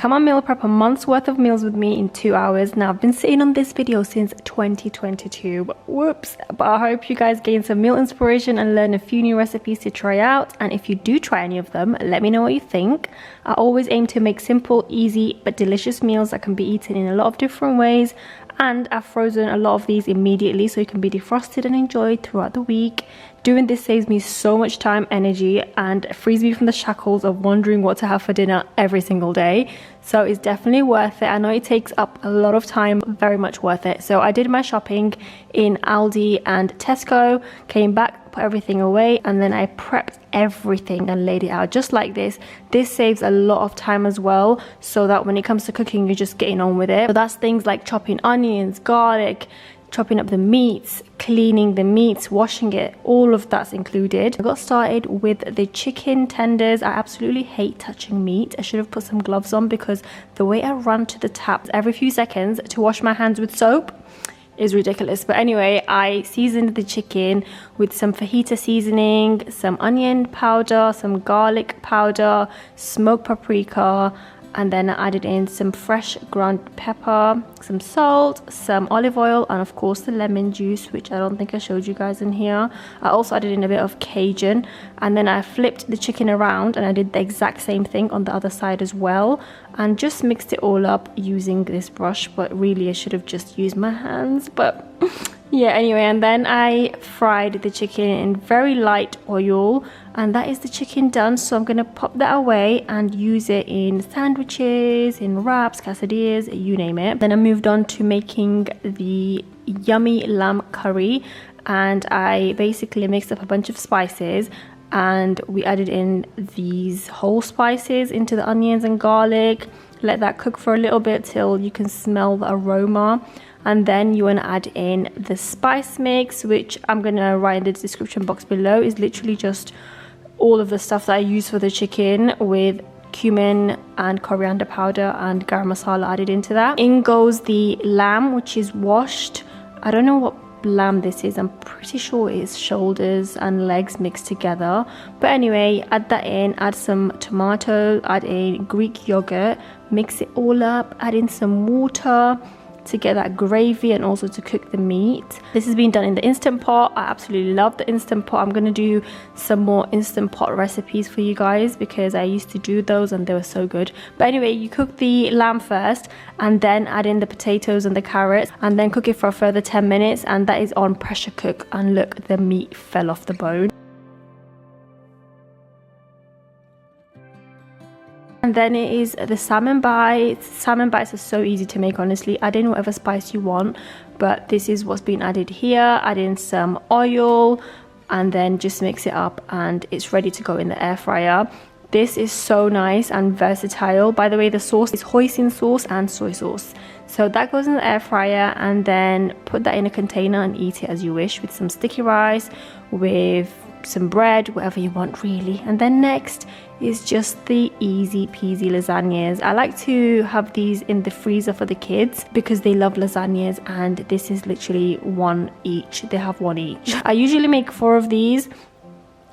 come and meal prep a month's worth of meals with me in 2 hours. Now, I've been sitting on this video since 2022, whoops, but I hope you guys gain some meal inspiration and learn a few new recipes to try out. And if you do try any of them, let me know what you think. I always aim to make simple, easy, but delicious meals that can be eaten in a lot of different ways. And I've frozen a lot of these immediately so it can be defrosted and enjoyed throughout the week. Doing this saves me so much time, energy, and frees me from the shackles of wondering what to have for dinner every single day. So it's definitely worth it. I know it takes up a lot of time, very much worth it. So I did my shopping in Aldi and Tesco, came back, put everything away, and then I prepped everything and laid it out just like this. This saves a lot of time as well, so that when it comes to cooking, you're just getting on with it. So that's things like chopping onions, garlic, chopping up the meats, cleaning the meats, washing it, all of that's included. I got started with the chicken tenders. I absolutely hate touching meat. I should have put some gloves on because the way I run to the tap every few seconds to wash my hands with soap is ridiculous. But anyway, I seasoned the chicken with some fajita seasoning, some onion powder, some garlic powder, smoked paprika, and then I added in some fresh ground pepper, some salt, some olive oil, and of course the lemon juice, which I don't think I showed you guys in here. I also added in a bit of Cajun, and then I flipped the chicken around and I did the exact same thing on the other side as well, and just mixed it all up using this brush. But really I should have just used my hands, but yeah, anyway, and then I fried the chicken in very light oil, and that is the chicken done. So I'm gonna pop that away and use it in sandwiches, in wraps, quesadillas, you name it. Then I moved on to making the yummy lamb curry, and I basically mixed up a bunch of spices, and we added in these whole spices into the onions and garlic. Let that cook for a little bit till you can smell the aroma. And then you want to add in the spice mix, which I'm going to write in the description box below. Is literally just all of the stuff that I use for the chicken, with cumin and coriander powder and garam masala added into that. In goes the lamb, which is washed. I don't know what lamb this is. I'm pretty sure it's shoulders and legs mixed together. But anyway, add that in, add some tomato, add in Greek yogurt, mix it all up, add in some water to get that gravy and also to cook the meat. This has been done in the Instant Pot. I absolutely love the Instant Pot. I'm going to do some more Instant Pot recipes for you guys because I used to do those and they were so good. But anyway, you cook the lamb first and then add in the potatoes and the carrots and then cook it for a further 10 minutes, and that is on pressure cook. And look, the meat fell off the bone. And then it is the salmon bites. Salmon bites are so easy to make, honestly. Add in whatever spice you want, but this is what's been added here. Add in some oil and then just mix it up and it's ready to go in the air fryer. This is so nice and versatile. By the way, the sauce is hoisin sauce and soy sauce. So that goes in the air fryer, and then put that in a container and eat it as you wish, with some sticky rice, with some bread, whatever you want really. And then next is just the easy peasy lasagnas. I like to have these in the freezer for the kids because they love lasagnas, and this is literally one each. They have one each. I usually make 4 of these.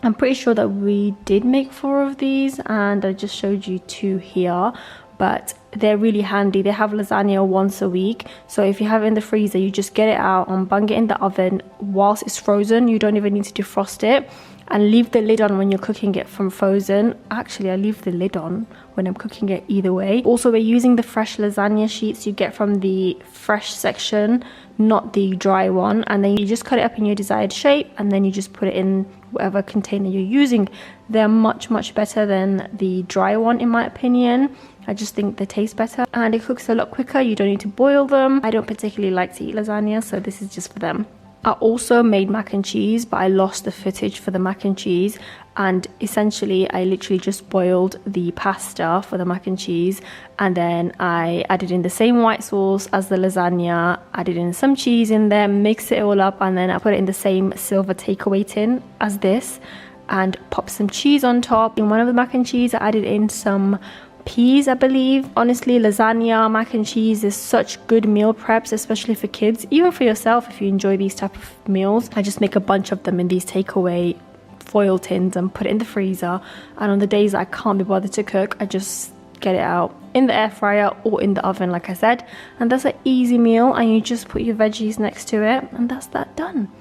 I'm pretty sure that we did make 4 of these and I just showed you 2 here, but they're really handy. They have lasagna once a week, so if you have it in the freezer, you just get it out and bung it in the oven whilst it's frozen. You don't even need to defrost it, and leave the lid on when you're cooking it from frozen. Actually, I leave the lid on when I'm cooking it either way. Also, we're using the fresh lasagna sheets you get from the fresh section, not the dry one, and then you just cut it up in your desired shape and then you just put it in whatever container you're using. They're much better than the dry one in my opinion. I just think they taste better and it cooks a lot quicker. You don't need to boil them. I don't particularly like to eat lasagna, so this is just for them. I also made mac and cheese, but I lost the footage for the mac and cheese, and essentially I literally just boiled the pasta for the mac and cheese, and then I added in the same white sauce as the lasagna, added in some cheese in there, mixed it all up, and then I put it in the same silver takeaway tin as this and popped some cheese on top. In one of the mac and cheese I added in some peas, I believe. Honestly, lasagna, mac and cheese is such good meal preps, especially for kids, even for yourself if you enjoy these type of meals. I just make a bunch of them in these takeaway foil tins and put it in the freezer, and on the days I can't be bothered to cook, I just get it out in the air fryer or in the oven, like I said. And that's an easy meal, and you just put your veggies next to it, and that's that done.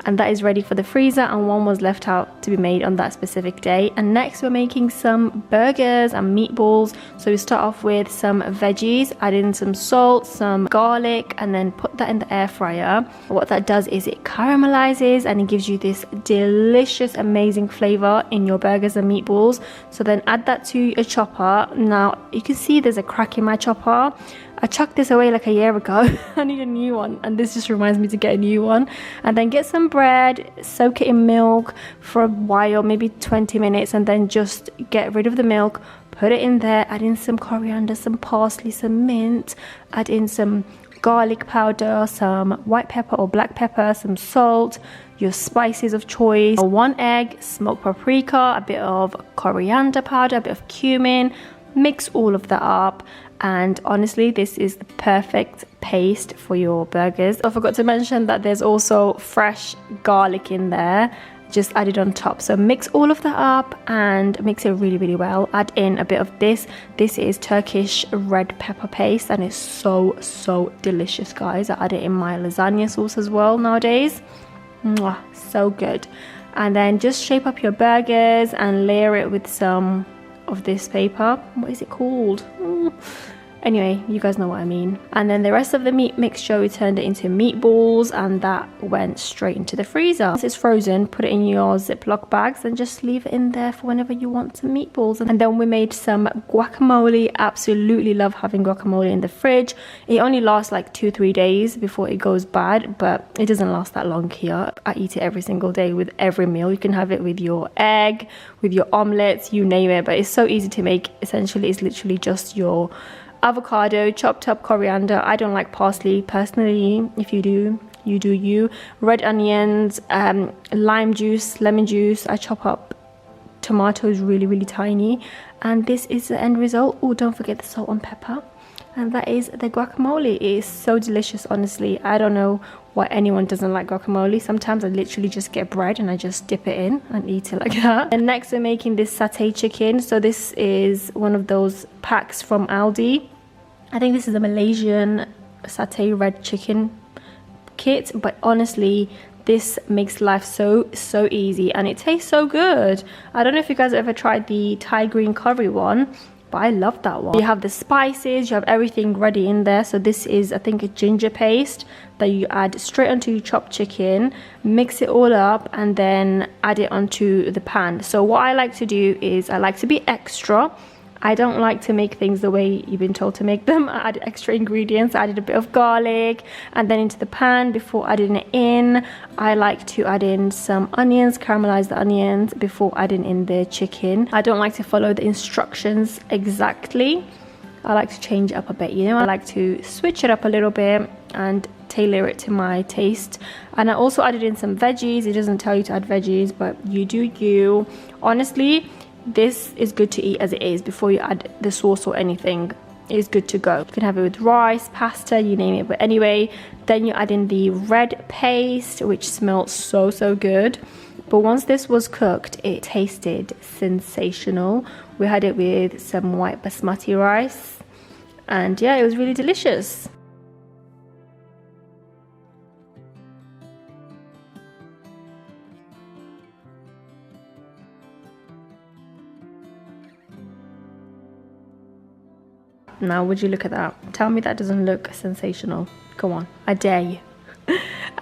And that is ready for the freezer, and one was left out to be made on that specific day. And next we're making some burgers and meatballs. So we start off with some veggies, add in some salt, some garlic, and then put that in the air fryer. What that does is it caramelizes and it gives you this delicious, amazing flavor in your burgers and meatballs. So then add that to your chopper. Now you can see there's a crack in my chopper. I chucked this away like a year ago. I need a new one, and this just reminds me to get a new one. And then get some bread, soak it in milk for a while, maybe 20 minutes, and then just get rid of the milk, put it in there, add in some coriander, some parsley, some mint, add in some garlic powder, some white pepper or black pepper, some salt, your spices of choice, 1 egg, smoked paprika, a bit of coriander powder, a bit of cumin. Mix all of that up, and honestly this is the perfect paste for your burgers. I forgot to mention that there's also fresh garlic in there, just added on top. So mix all of that up and mix it really well. Add in a bit of this is Turkish red pepper paste, and it's so delicious, guys. I add it in my lasagna sauce as well nowadays. Mwah, so good. And then just shape up your burgers and layer it with some of this paper. What is it called? Anyway, you guys know what I mean. And then the rest of the meat mixture, we turned it into meatballs, and that went straight into the freezer. Once it's frozen, put it in your Ziploc bags and just leave it in there for whenever you want some meatballs. And then we made some guacamole. Absolutely love having guacamole in the fridge. It only lasts like 2-3 days before it goes bad, but it doesn't last that long here. I eat it every single day with every meal. You can have it with your egg, with your omelets, you name it. But it's so easy to make. Essentially, it's literally just your avocado, chopped up coriander. I don't like parsley personally. If you do, you do you. Red onions, lime juice, lemon juice. I chop up tomatoes really tiny, and this is the end result. Oh, don't forget the salt and pepper. And that is the guacamole. It is so delicious, honestly. I don't know why anyone doesn't like guacamole. Sometimes I literally just get bread and I just dip it in and eat it like that. And next we're making this satay chicken. So this is one of those packs from Aldi. I think this is a Malaysian satay red chicken kit, but honestly this makes life so easy, and it tastes so good. I don't know if you guys ever tried the Thai green curry one, but I love that one. You have the spices, you have everything ready in there. So this is, I think, a ginger paste that you add straight onto your chopped chicken, mix it all up, and then add it onto the pan. So what I like to do is I like to be extra. I don't like to make things the way you've been told to make them. I added extra ingredients. I added a bit of garlic and then into the pan before adding it in. I like to add in some onions, caramelize the onions before adding in the chicken. I don't like to follow the instructions exactly. I like to change it up a bit, you know. I like to switch it up a little bit and tailor it to my taste. And I also added in some veggies. It doesn't tell you to add veggies, but you do you. Honestly, this is good to eat as it is before you add the sauce or anything. It is good to go. You can have it with rice, pasta, you name it. But anyway, then you add in the red paste, which smells so good. But once this was cooked, it tasted sensational. We had it with some white basmati rice, and yeah, it was really delicious. Now would you look at that? Tell me that doesn't look sensational. Go on, I dare you.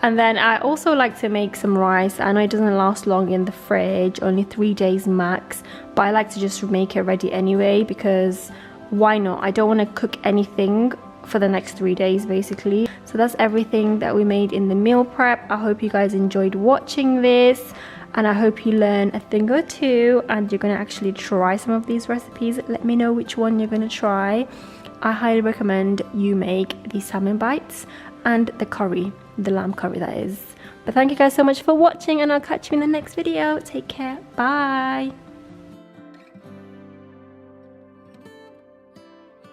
And then I also like to make some rice. I know it doesn't last long in the fridge, only 3 days max, but I like to just make it ready anyway, because why not? I don't want to cook anything for the next 3 days basically. So that's everything that we made in the meal prep. I hope you guys enjoyed watching this. and I hope you learn a thing or two and you're gonna actually try some of these recipes. Let me know which one you're gonna try. I highly recommend you make the salmon bites and the curry, the lamb curry that is. But thank you guys so much for watching, and I'll catch you in the next video. Take care, bye.